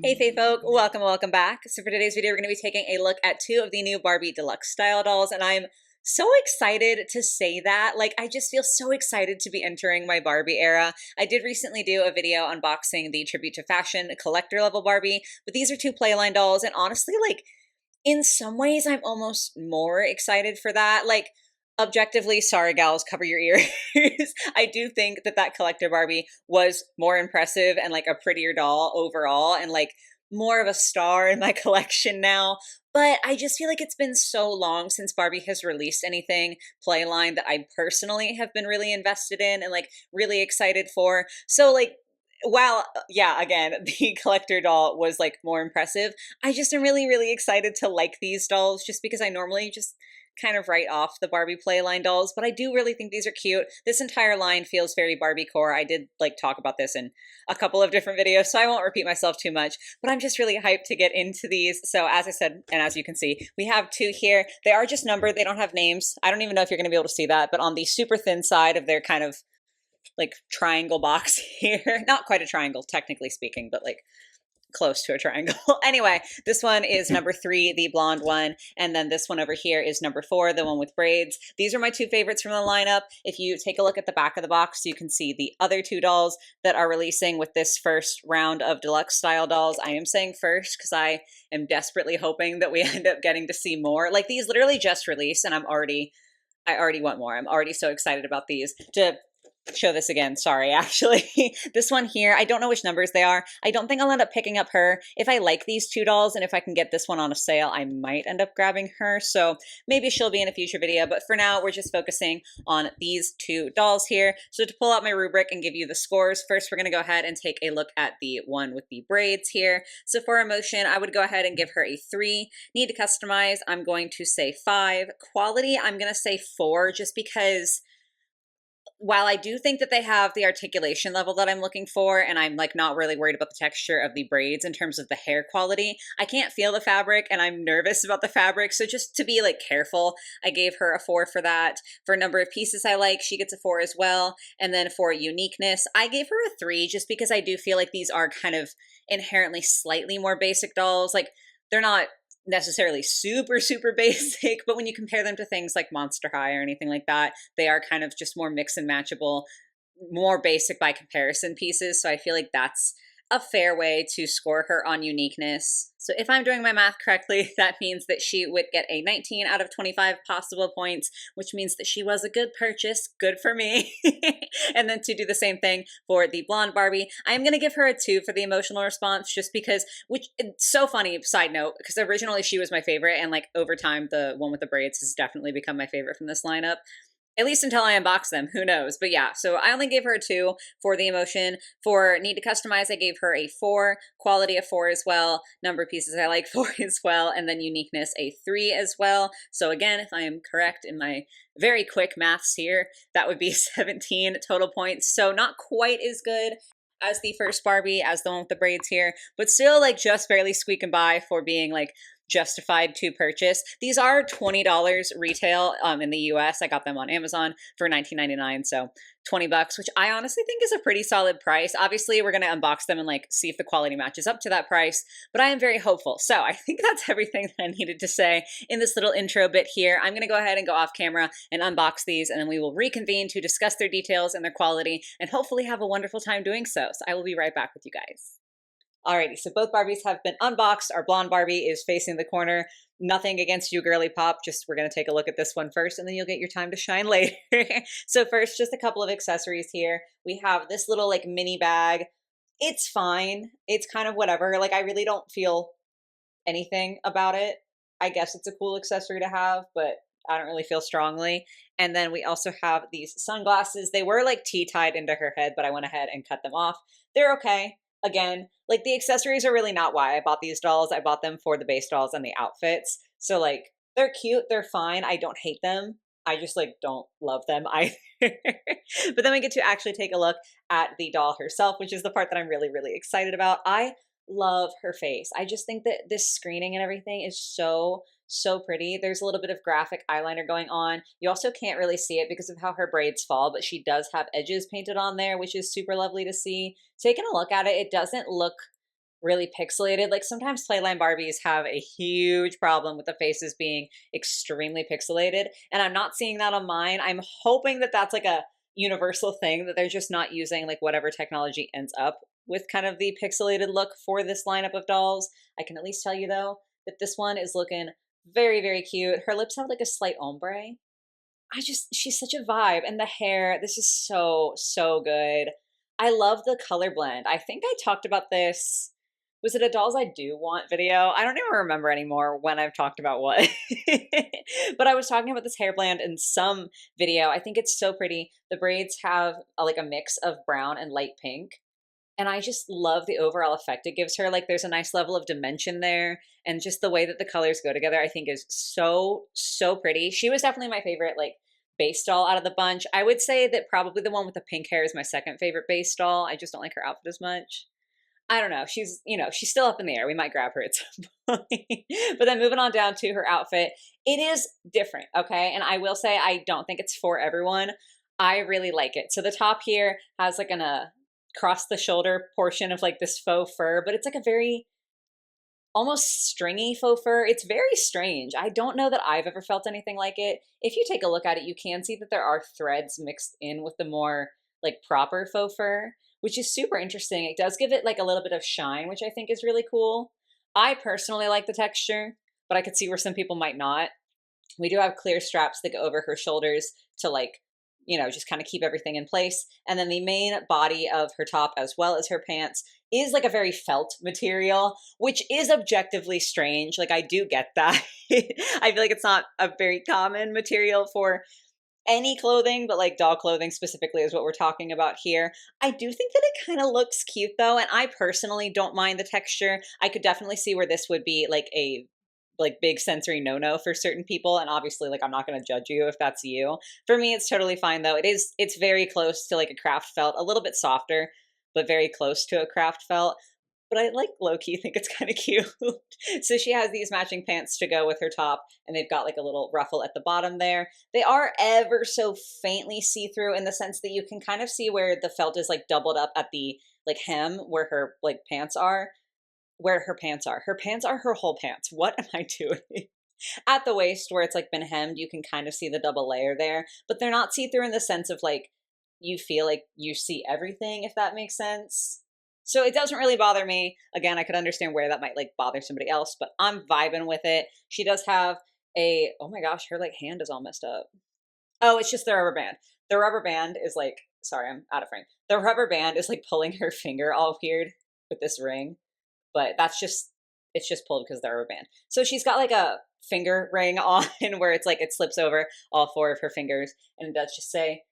Hey Fae folk, welcome back. So for today's video, we're going to be taking a look at two of the new Barbie Deluxe style dolls, and I'm so excited to say that. Like, I just feel so excited to be entering my Barbie era. I did recently do a video unboxing the Tribute to Fashion collector level Barbie, but these are two playline dolls, and honestly, like, in some ways, I'm almost more excited for that. Like, objectively, sorry gals, cover your ears. I do think that that collector Barbie was more impressive and like a prettier doll overall, and like more of a star in my collection now. But I just feel like it's been so long since Barbie has released anything playline that I personally have been really invested in and like really excited for. So like, while yeah, again, the collector doll was like more impressive, I just am really excited to like these dolls just because I normally just kind of write off the Barbie playline dolls, but I do really think these are cute. This entire line feels very Barbie core. I did like talk about this in a couple of different videos, so I won't repeat myself too much, but I'm just really hyped to get into these. So as I said, and as you can see, we have two here. They are just numbered. They don't have names. I don't even know if you're going to be able to see that, but on the super thin side of their kind of like triangle box here, not quite a triangle technically speaking, but like close to a triangle. Anyway, this one is number 3, the blonde one, and then this one over here is number 4, the one with braids. These are my two favorites from the lineup. If you take a look at the back of the box, you can see the other two dolls that are releasing with this first round of deluxe style dolls. I am saying first because I am desperately hoping that we end up getting to see more. Like, these literally just released, and I already want more. I'm already so excited about these. To show this again, sorry, actually. This one here, I don't know which numbers they are. I don't think I'll end up picking up her. If I like these two dolls and if I can get this one on a sale, I might end up grabbing her. So maybe she'll be in a future video, but for now, we're just focusing on these two dolls here. So to pull out my rubric and give you the scores, first we're gonna go ahead and take a look at the one with the braids here. So for emotion, I would go ahead and give her a 3. Need to customize, I'm going to say 5. Quality, I'm gonna say 4, just because while I do think that they have the articulation level that I'm looking for, and I'm like not really worried about the texture of the braids in terms of the hair quality, I can't feel the fabric and I'm nervous about the fabric. So just to be like careful, I gave her a 4 for that. For number of pieces I like, she gets a 4 as well. And then for uniqueness, I gave her a 3 just because I do feel like these are kind of inherently slightly more basic dolls. Like, they're not necessarily super basic, but when you compare them to things like Monster High or anything like that, they are kind of just more mix and matchable, more basic by comparison pieces. So I feel like that's a fair way to score her on uniqueness. So if I'm doing my math correctly, that means that she would get a 19 out of 25 possible points, which means that she was a good purchase. Good for me. And then to do the same thing for the blonde Barbie, I'm going to give her a 2 for the emotional response, just because, which it's so funny, side note, because originally she was my favorite, and like over time, the one with the braids has definitely become my favorite from this lineup. At least until I unbox them, who knows? But yeah, so I only gave her a 2 for the emotion. For need to customize, I gave her a 4, quality a 4 as well, number of pieces I like 4 as well, and then uniqueness a 3 as well. So again, if I am correct in my very quick maths here, that would be 17 total points. So not quite as good as the first Barbie, as the one with the braids here, but still like just barely squeaking by for being like justified to purchase. These are $20 retail in the US. I got them on Amazon for $19.99, so $20, which I honestly think is a pretty solid price. Obviously, we're going to unbox them and like see if the quality matches up to that price, but I am very hopeful. So I think that's everything that I needed to say in this little intro bit here. I'm going to go ahead and go off camera and unbox these, and then we will reconvene to discuss their details and their quality and hopefully have a wonderful time doing so. So I will be right back with you guys. Alrighty, so both Barbies have been unboxed. Our blonde Barbie is facing the corner. Nothing against you, girly pop. Just we're going to take a look at this one first, and then you'll get your time to shine later. So first, just a couple of accessories here. We have this little like mini bag. It's fine. It's kind of whatever. Like, I really don't feel anything about it. I guess it's a cool accessory to have, but I don't really feel strongly. And then we also have these sunglasses. They were like tea-tied into her head, but I went ahead and cut them off. They're okay. Again, like, the accessories are really not why I bought these dolls. I bought them for the base dolls and the outfits. So like, they're cute, they're fine. I don't hate them. I just like don't love them either. But then we get to actually take a look at the doll herself, which is the part that I'm really excited about. I love her face. I just think that this screening and everything is so pretty. There's a little bit of graphic eyeliner going on. You also can't really see it because of how her braids fall, but she does have edges painted on there, which is super lovely to see. Taking a look at it, it doesn't look really pixelated. Like sometimes Playline Barbies have a huge problem with the faces being extremely pixelated, and I'm not seeing that on mine. I'm hoping that that's like a universal thing, that they're just not using like whatever technology ends up with kind of the pixelated look for this lineup of dolls. I can at least tell you though that this one is looking very, very cute. Her lips have like a slight ombre. She's such a vibe. And the hair, this is so, so good. I love the color blend. I think I talked about this. Was it a Dolls I Do Want video? I don't even remember anymore when I've talked about what. But I was talking about this hair blend in some video. I think it's so pretty. The braids have like a mix of brown and light pink. And I just love the overall effect it gives her. Like there's a nice level of dimension there. And just the way that the colors go together, I think is so, so pretty. She was definitely my favorite, like, base doll out of the bunch. I would say that probably the one with the pink hair is my second favorite base doll. I just don't like her outfit as much. I don't know. She's still up in the air. We might grab her at some point. But then moving on down to her outfit, it is different, okay? And I will say I don't think it's for everyone. I really like it. So the top here has like an across the shoulder portion of like this faux fur, but it's like a very almost stringy faux fur. It's very strange. I don't know that I've ever felt anything like it. If you take a look at it, you can see that there are threads mixed in with the more like proper faux fur, which is super interesting. It does give it like a little bit of shine, which I think is really cool. I personally like the texture, but I could see where some people might not. We do have clear straps that go over her shoulders to like, just kind of keep everything in place. And then the main body of her top as well as her pants is like a very felt material, which is objectively strange. Like I do get that. I feel like it's not a very common material for any clothing, but like doll clothing specifically is what we're talking about here. I do think that it kind of looks cute though, and I personally don't mind the texture. I could definitely see where this would be like a big sensory no-no for certain people, and obviously like I'm not going to judge you if that's you. For me it's totally fine though. It's very close to like a craft felt, a little bit softer, but very close to a craft felt. But I like low-key think it's kind of cute. So she has these matching pants to go with her top, and they've got like a little ruffle at the bottom there. They are ever so faintly see-through in the sense that you can kind of see where the felt is like doubled up at the like hem where her like pants are, where her pants are. Her pants are her whole pants. What am I doing? At the waist where it's like been hemmed, you can kind of see the double layer there, but they're not see-through in the sense of like you feel like you see everything, if that makes sense. So it doesn't really bother me. Again, I could understand where that might like bother somebody else, but I'm vibing with it. She does have oh my gosh, her like hand is all messed up. Oh, it's just the rubber band. The rubber band is like, sorry, I'm out of frame. The rubber band is like pulling her finger all weird with this ring, but it's just pulled because of the rubber band. So she's got like a finger ring on where it's like it slips over all four of her fingers, and it does just say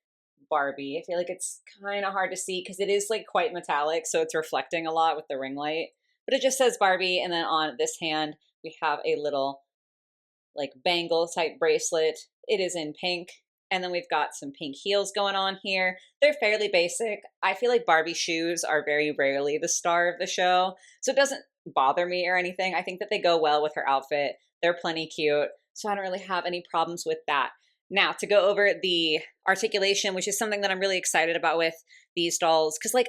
Barbie. I feel like it's kind of hard to see because it is like quite metallic, so it's reflecting a lot with the ring light. But it just says Barbie, and then on this hand we have a little like bangle type bracelet. It is in pink, and then we've got some pink heels going on here. They're fairly basic. I feel like Barbie shoes are very rarely the star of the show, so it doesn't bother me or anything. I think that they go well with her outfit. They're plenty cute, so I don't really have any problems with that. Now, to go over the articulation, which is something that I'm really excited about with these dolls, because like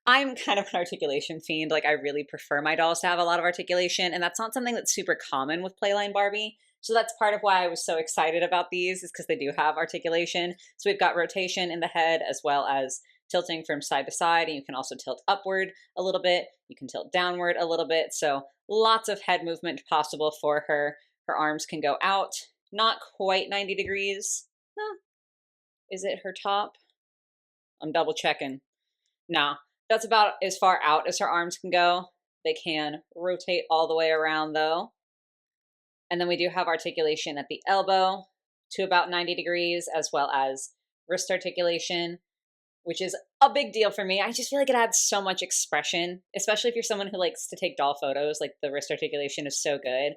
I'm kind of an articulation fiend. Like I really prefer my dolls to have a lot of articulation, and that's not something that's super common with Playline Barbie. So that's part of why I was so excited about these, is because they do have articulation. So we've got rotation in the head as well as tilting from side to side, and you can also tilt upward a little bit. You can tilt downward a little bit. So lots of head movement possible for her. Her arms can go out. Not quite 90 degrees. Huh. Is it her top? I'm double checking. No, that's about as far out as her arms can go. They can rotate all the way around though. And then we do have articulation at the elbow to about 90 degrees, as well as wrist articulation, which is a big deal for me. I just feel like it adds so much expression, especially if you're someone who likes to take doll photos. Like the wrist articulation is so good.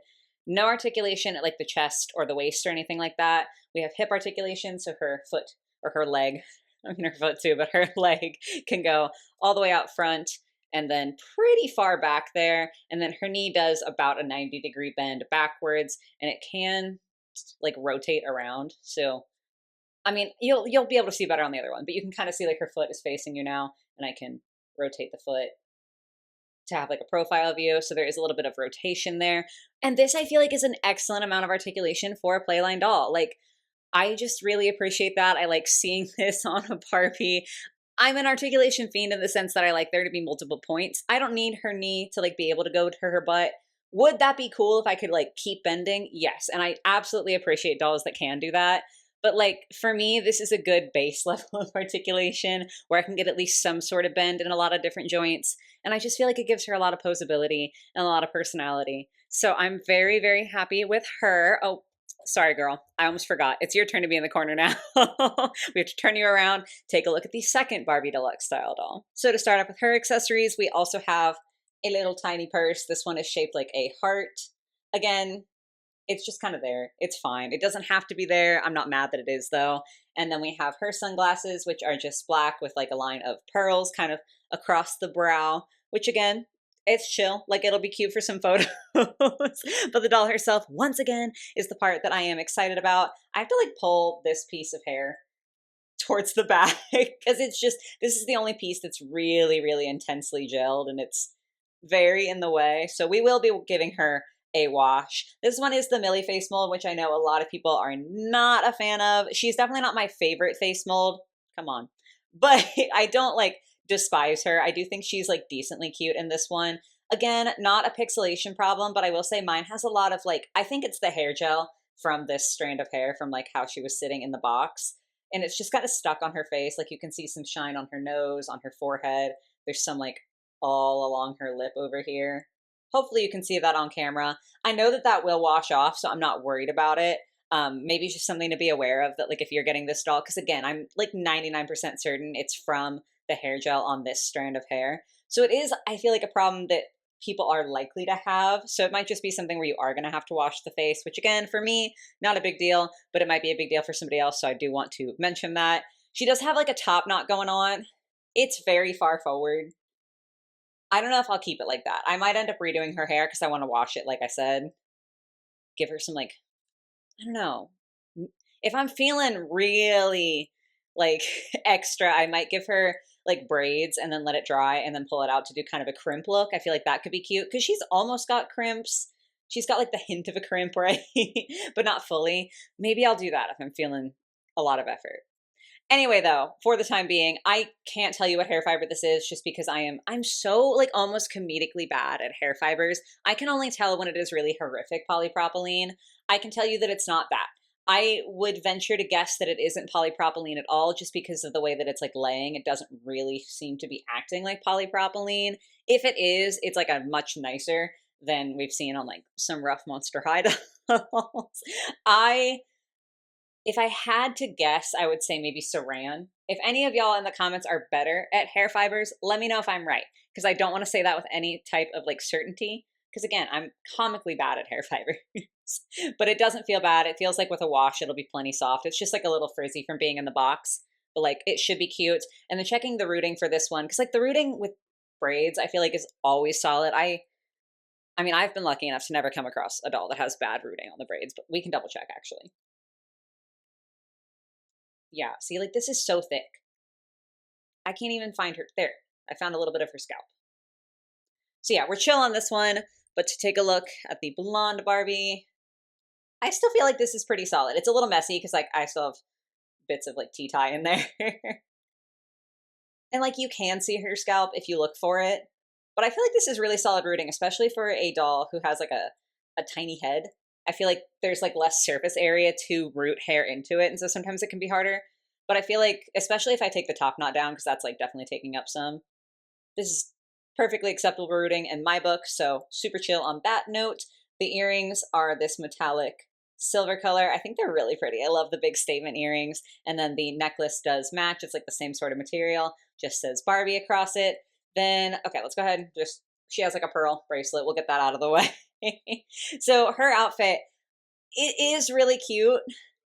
No articulation at like the chest or the waist or anything like that. We have hip articulation, so her foot or her leg, I mean her foot too, but her leg can go all the way out front and then pretty far back there. And then her knee does about a 90-degree bend backwards, and it can like rotate around. So, I mean, you'll be able to see better on the other one, but you can kind of see like her foot is facing you now, and I can rotate the foot to have like a profile view. So there is a little bit of rotation there. And this I feel like is an excellent amount of articulation for a playline doll. Like I just really appreciate that. I like seeing this on a Barbie. I'm an articulation fiend in the sense that I like there to be multiple points. I don't need her knee to like be able to go to her butt. Would that be cool if I could like keep bending? Yes. And I absolutely appreciate dolls that can do that. But like for me, this is a good base level of articulation where I can get at least some sort of bend in a lot of different joints. And I just feel like it gives her a lot of posability and a lot of personality. So I'm very, very happy with her. Oh, sorry, girl. I almost forgot. It's your turn to be in the corner now. We have to turn you around, take a look at the second Barbie Deluxe style doll. So to start off with her accessories, we also have a little tiny purse. This one is shaped like a heart. Again, it's just kind of there. It's fine. It doesn't have to be there. I'm not mad that it is though. And then we have her sunglasses, which are just black with like a line of pearls kind of across the brow, which again, it's chill. Like it'll be cute for some photos. But the doll herself, once again, is the part that I am excited about. I have to like pull this piece of hair towards the back because it's just, this is the only piece that's really, really intensely gelled and it's very in the way. So we will be giving her a wash. This one is the Millie face mold, which I know a lot of people are not a fan of. She's definitely not my favorite face mold. Come on. But I don't like despise her. I do think she's like decently cute in this one. Again, not a pixelation problem, but I will say mine has a lot of like, I think it's the hair gel from this strand of hair from like how she was sitting in the box. And it's just kind of stuck on her face. Like you can see some shine on her nose, on her forehead. There's some like all along her lip over here. Hopefully you can see that on camera. I know that that will wash off, so I'm not worried about it. Maybe it's just something to be aware of that like if you're getting this doll, because again, I'm like 99% certain it's from the hair gel on this strand of hair. So it is, I feel like, a problem that people are likely to have. So it might just be something where you are going to have to wash the face, which again, for me, not a big deal, but it might be a big deal for somebody else. So I do want to mention that. She does have like a top knot going on. It's very far forward. I don't know if I'll keep it like that. I might end up redoing her hair because I want to wash it, like I said. Give her some like, I don't know. If I'm feeling really like extra, I might give her like braids and then let it dry and then pull it out to do kind of a crimp look. I feel like that could be cute because she's almost got crimps. She's got like the hint of a crimp, right? But not fully. Maybe I'll do that if I'm feeling a lot of effort. Anyway, though, for the time being, I can't tell you what hair fiber this is just because I'm so like almost comedically bad at hair fibers. I can only tell when it is really horrific polypropylene. I can tell you that it's not that. I would venture to guess that it isn't polypropylene at all just because of the way that it's like laying. It doesn't really seem to be acting like polypropylene. If it is, it's like a much nicer than we've seen on like some rough Monster High dolls. If I had to guess, I would say maybe Saran. If any of y'all in the comments are better at hair fibers, let me know if I'm right. Because I don't want to say that with any type of like certainty. Because again, I'm comically bad at hair fibers. But it doesn't feel bad. It feels like with a wash, it'll be plenty soft. It's just like a little frizzy from being in the box. But like it should be cute. And then checking the rooting for this one. Because like the rooting with braids, I feel like is always solid. I mean, I've been lucky enough to never come across a doll that has bad rooting on the braids. But we can double check actually. Yeah, see, like this is so thick. I can't even find her. There, I found a little bit of her scalp. So yeah, we're chill on this one, but to take a look at the blonde Barbie, I still feel like this is pretty solid. It's a little messy because like I still have bits of like tea tie in there. And like you can see her scalp if you look for it. But I feel like this is really solid rooting, especially for a doll who has like a tiny head. I feel like there's like less surface area to root hair into it. And so sometimes it can be harder. But I feel like, especially if I take the top knot down, because that's like definitely taking up some, this is perfectly acceptable rooting in my book. So super chill on that note. The earrings are this metallic silver color. I think they're really pretty. I love the big statement earrings. And then the necklace does match. It's like the same sort of material, just says Barbie across it. Then, okay, let's go ahead and she has like a pearl bracelet. We'll get that out of the way. So her outfit, it is really cute.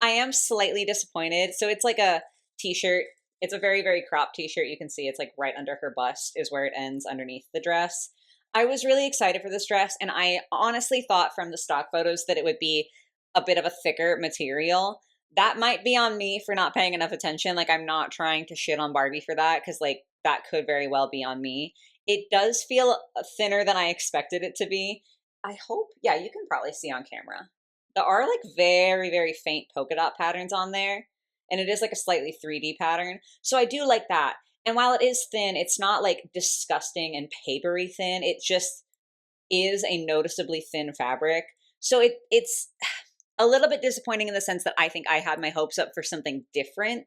I am slightly disappointed. So it's like a t-shirt. It's a very, very cropped t-shirt. You can see it's like right under her bust is where it ends underneath the dress. I was really excited for this dress. And I honestly thought from the stock photos that it would be a bit of a thicker material. That might be on me for not paying enough attention. Like I'm not trying to shit on Barbie for that. Cause like that could very well be on me. It does feel thinner than I expected it to be. I hope, yeah, you can probably see on camera. There are like very, very faint polka dot patterns on there, and it is like a slightly 3D pattern. So I do like that. And while it is thin, it's not like disgusting and papery thin. It just is a noticeably thin fabric. So it's a little bit disappointing in the sense that I think I had my hopes up for something different.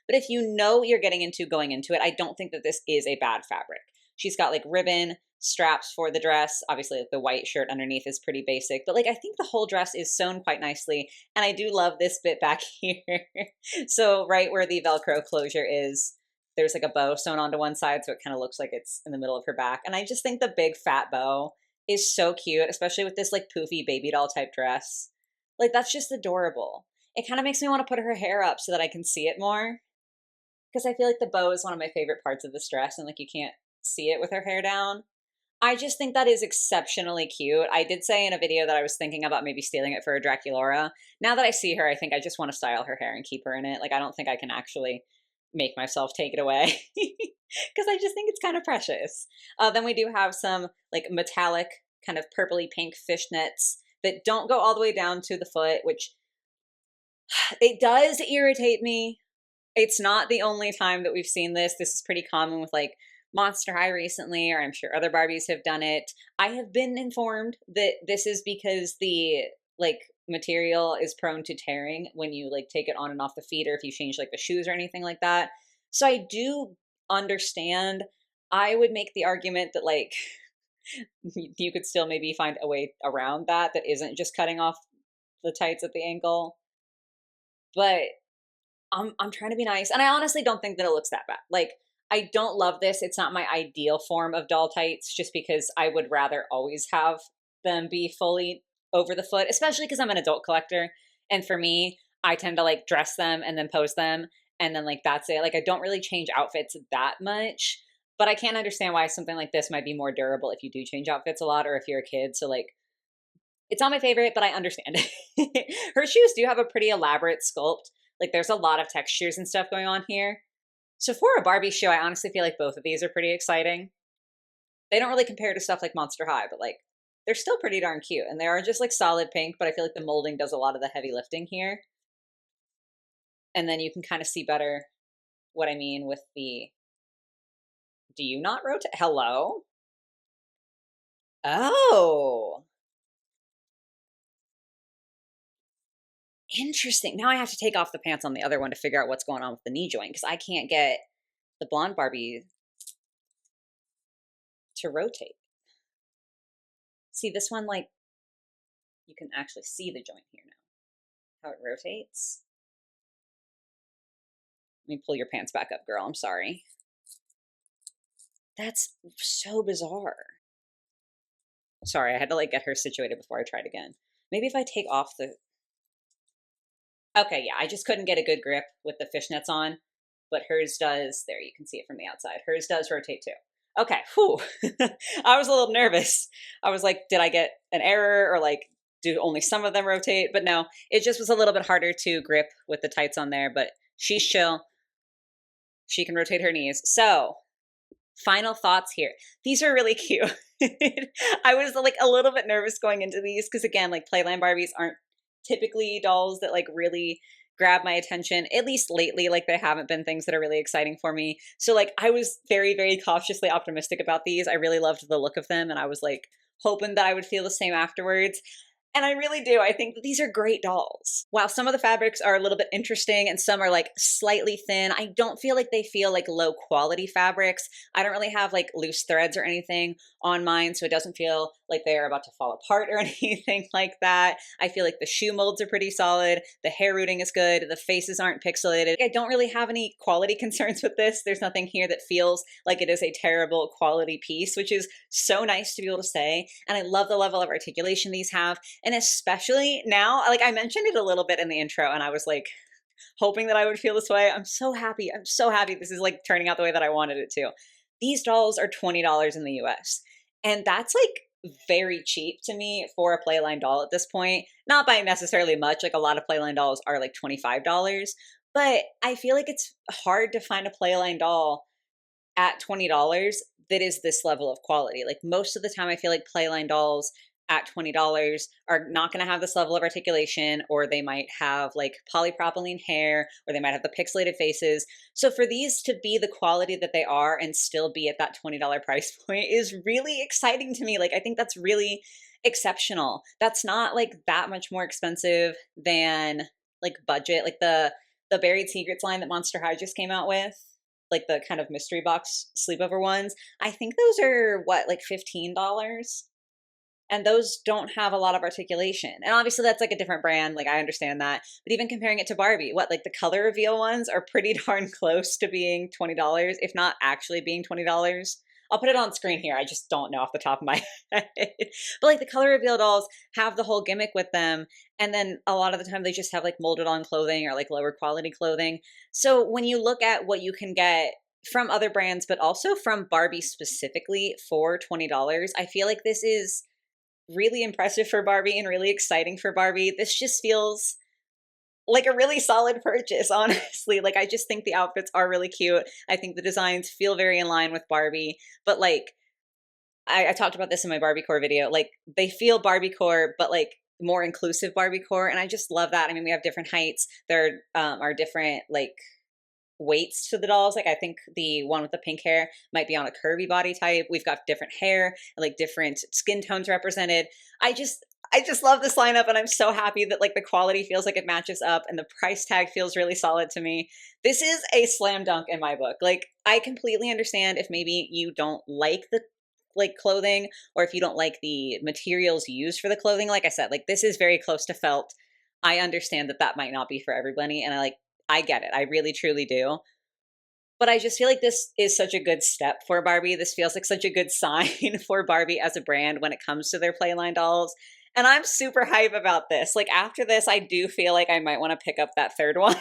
But if you know what you're getting into going into it, I don't think that this is a bad fabric. She's got like ribbon straps for the dress. Obviously, like the white shirt underneath is pretty basic, but like I think the whole dress is sewn quite nicely. And I do love this bit back here. So right where the Velcro closure is, there's like a bow sewn onto one side, so it kind of looks like it's in the middle of her back. And I just think the big fat bow is so cute, especially with this like poofy baby doll type dress. Like that's just adorable. It kind of makes me want to put her hair up so that I can see it more, because I feel like the bow is one of my favorite parts of this dress, and like you can't see it with her hair down. I just think that is exceptionally cute. I did say in a video that I was thinking about maybe stealing it for a Draculaura. Now that I see her, I think I just want to style her hair and keep her in it. Like I don't think I can actually make myself take it away because I just think it's kind of precious. Then we do have some like metallic kind of purpley pink fishnets that don't go all the way down to the foot, which it does irritate me. It's not the only time that we've seen this. This is pretty common with like Monster High recently, or I'm sure other Barbies have done it. I have been informed that this is because the like material is prone to tearing when you like take it on and off the feet, or if you change like the shoes or anything like that. So I do understand. I would make the argument that like you could still maybe find a way around that that isn't just cutting off the tights at the ankle. But I'm trying to be nice, and I honestly don't think that it looks that bad. Like I don't love this. It's not my ideal form of doll tights, just because I would rather always have them be fully over the foot, especially because I'm an adult collector. And for me, I tend to like dress them and then pose them, and then like that's it. Like I don't really change outfits that much, but I can't understand why something like this might be more durable if you do change outfits a lot, or if you're a kid. So like it's not my favorite, but I understand. Her shoes do have a pretty elaborate sculpt. Like there's a lot of textures and stuff going on here. So for a Barbie shoe, I honestly feel like both of these are pretty exciting. They don't really compare to stuff like Monster High, but like they're still pretty darn cute. And they are just like solid pink, but I feel like the molding does a lot of the heavy lifting here. And then you can kind of see better what I mean with the, do you not rotate? Hello? Oh. Interesting. Now I have to take off the pants on the other one to figure out what's going on with the knee joint, because I can't get the blonde Barbie to rotate. See, this one, like, you can actually see the joint here now, how it rotates. Let me pull your pants back up, girl. I'm sorry. That's so bizarre. Sorry, I had to like get her situated before I tried again. Maybe if I take off the... Okay, yeah, I just couldn't get a good grip with the fishnets on, but hers does. There, you can see it from the outside. Hers does rotate too. Okay, whew. I was a little nervous. I was like, did I get an error, or like, do only some of them rotate? But no, it just was a little bit harder to grip with the tights on there, but she's chill. She can rotate her knees. So, final thoughts here. These are really cute. I was like a little bit nervous going into these because again, like Playline Barbies aren't typically dolls that like really grab my attention, at least lately. Like they haven't been things that are really exciting for me. So like I was very, very cautiously optimistic about these. I really loved the look of them, and I was like hoping that I would feel the same afterwards. And I really do. I think that these are great dolls. While some of the fabrics are a little bit interesting and some are like slightly thin, I don't feel like they feel like low quality fabrics. I don't really have like loose threads or anything on mine, so it doesn't feel like they are about to fall apart or anything like that. I feel like the shoe molds are pretty solid. The hair rooting is good. The faces aren't pixelated. I don't really have any quality concerns with this. There's nothing here that feels like it is a terrible quality piece, which is so nice to be able to say. And I love the level of articulation these have. And especially now, like I mentioned it a little bit in the intro, and I was like hoping that I would feel this way. I'm so happy. I'm so happy this is like turning out the way that I wanted it to. These dolls are $20 in the US. And that's like very cheap to me for a Playline doll at this point. Not by necessarily much. Like a lot of Playline dolls are like $25. But I feel like it's hard to find a Playline doll at $20 that is this level of quality. Like most of the time, I feel like playline dolls at $20 are not going to have this level of articulation, or they might have like polypropylene hair, or they might have the pixelated faces. So for these to be the quality that they are and still be at that $20 price point is really exciting to me. Like, I think that's really exceptional. That's not like that much more expensive than like budget, like the Buried Secrets line that Monster High just came out with, like the kind of mystery box sleepover ones. I think those are what, like $15? And those don't have a lot of articulation. And obviously that's like a different brand, like I understand that. But even comparing it to Barbie, what, like the color reveal ones are pretty darn close to being $20, if not actually being $20. I'll put it on screen here. I just don't know off the top of my head. But like the color reveal dolls have the whole gimmick with them. And then a lot of the time they just have like molded on clothing or like lower quality clothing. So when you look at what you can get from other brands, but also from Barbie specifically for $20, I feel like this is really impressive for Barbie and really exciting for Barbie. This just feels like a really solid purchase, honestly. Like, I just think the outfits are really cute. I think the designs feel very in line with Barbie, but like, I talked about this in my Barbie core video. Like, they feel Barbie core, but like more inclusive Barbie core. And I just love that. I mean, we have different heights. There are different like weights to the dolls. Like I think the one with the pink hair might be on a curvy body type. We've got different hair, like different skin tones represented. I just love this lineup, and I'm so happy that like the quality feels like it matches up and the price tag feels really solid to me. This is a slam dunk in my book. Like, I completely understand if maybe you don't like the like clothing, or if you don't like the materials used for the clothing. Like I said, like this is very close to felt. I understand that that might not be for everybody, and I get it. I really, truly do. But I just feel like this is such a good step for Barbie. This feels like such a good sign for Barbie as a brand when it comes to their playline dolls. And I'm super hype about this. Like after this, I do feel like I might want to pick up that third one.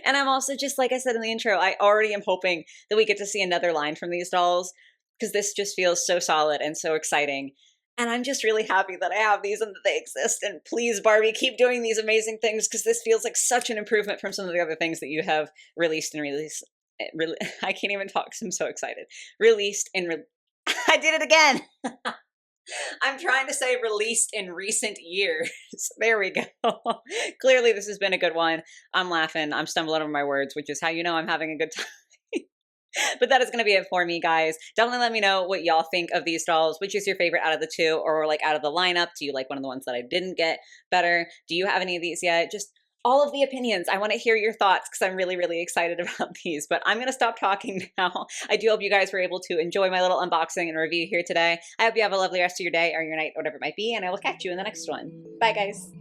And I'm also just, like I said in the intro, I already am hoping that we get to see another line from these dolls, because this just feels so solid and so exciting. And I'm just really happy that I have these and that they exist. And please, Barbie, keep doing these amazing things, because this feels like such an improvement from some of the other things that you have released and released. I can't even talk because I'm so excited. Released and I did it again. I'm trying to say released in recent years. There we go. Clearly, this has been a good one. I'm laughing. I'm stumbling over my words, which is how you know I'm having a good time. But that is going to be it for me, guys. Definitely let me know what y'all think of these dolls. Which is your favorite out of the two, or like out of the lineup? Do you like one of the ones that I didn't get better? Do you have any of these yet? Just all of the opinions. I want to hear your thoughts, because I'm really, really excited about these. But I'm going to stop talking now. I do hope you guys were able to enjoy my little unboxing and review here today. I hope you have a lovely rest of your day or your night, whatever it might be, and I will catch you in the next one. Bye, guys.